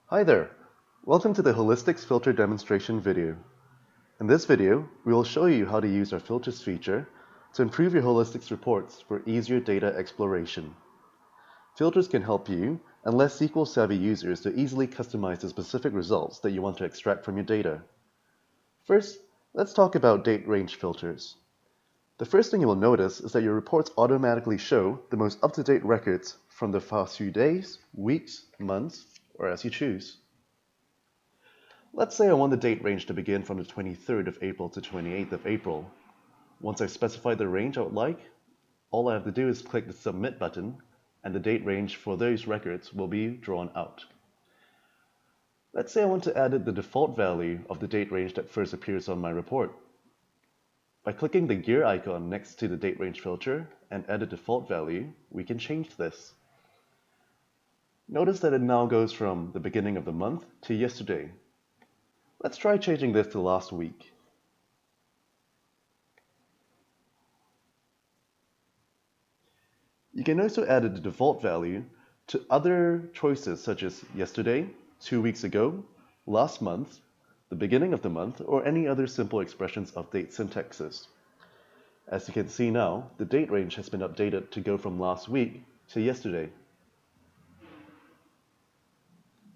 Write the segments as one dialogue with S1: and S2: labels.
S1: Hi there! Welcome to the Holistics Filter demonstration video. In this video, we will show you how to use our Filters feature to improve your Holistics reports for easier data exploration. Filters can help you and less SQL-savvy users to easily customize the specific results that you want to extract from your data. First, let's talk about date range filters. The first thing you will notice is that your reports automatically show the most up-to-date records from the past few days, weeks, months, or as you choose. Let's say I want the date range to begin from the 23rd of April to 28th of April. Once I've specified the range I would like, all I have to do is click the Submit button, and the date range for those records will be drawn out. Let's say I want to edit the default value of the date range that first appears on my report. By clicking the gear icon next to the date range filter and edit default value, we can change this. Notice that it now goes from the beginning of the month to yesterday. Let's try changing this to last week. You can also add the default value to other choices such as yesterday, 2 weeks ago, last month, the beginning of the month, or any other simple expressions of date syntaxes. As you can see now, the date range has been updated to go from last week to yesterday.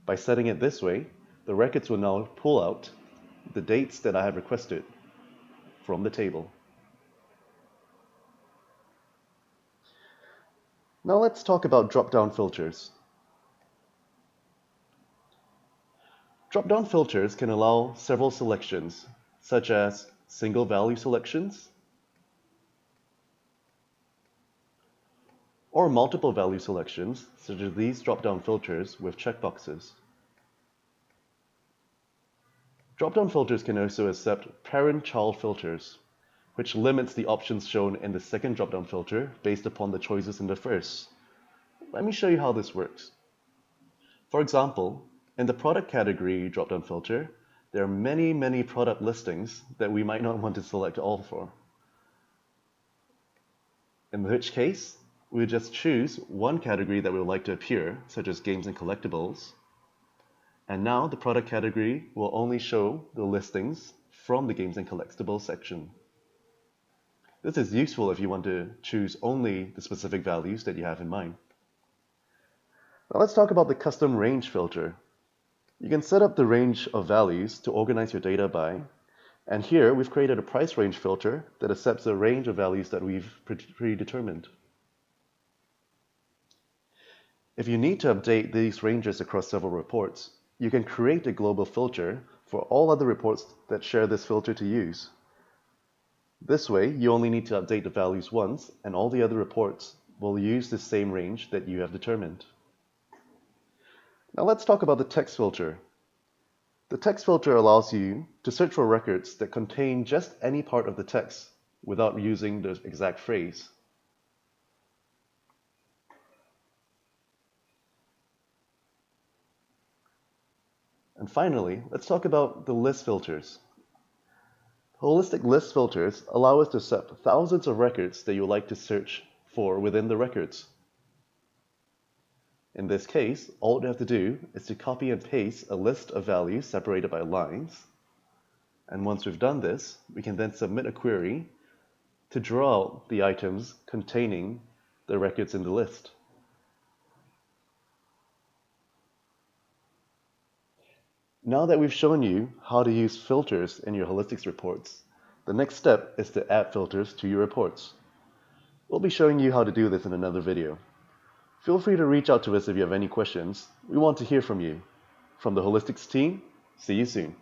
S1: By setting it this way, the records will now pull out the dates that I have requested from the table. Now let's talk about dropdown filters. Dropdown filters can allow several selections, such as single value selections or multiple value selections, such as these dropdown filters with checkboxes. Dropdown filters can also accept parent-child filters, which limits the options shown in the second dropdown filter based upon the choices in the first. Let me show you how this works. For example, in the product category dropdown filter, there are many product listings that we might not want to select all for. In which case, we just choose one category that we would like to appear, such as games and collectibles. And now the product category will only show the listings from the games and collectibles section. This is useful if you want to choose only the specific values that you have in mind. Now let's talk about the custom range filter. You can set up the range of values to organize your data by, and here we've created a price range filter that accepts a range of values that we've predetermined. If you need to update these ranges across several reports, you can create a global filter for all other reports that share this filter to use. This way, you only need to update the values once, and all the other reports will use the same range that you have determined. Now let's talk about the text filter. The text filter allows you to search for records that contain just any part of the text without using the exact phrase. And finally, let's talk about the list filters. Holistic list filters allow us to set thousands of records that you would like to search for within the records. In this case, all we have to do is to copy and paste a list of values separated by lines. And once we've done this, we can then submit a query to draw out the items containing the records in the list. Now that we've shown you how to use filters in your Holistics reports, the next step is to add filters to your reports. We'll be showing you how to do this in another video. Feel free to reach out to us if you have any questions. We want to hear from you. From the Holistics team, see you soon.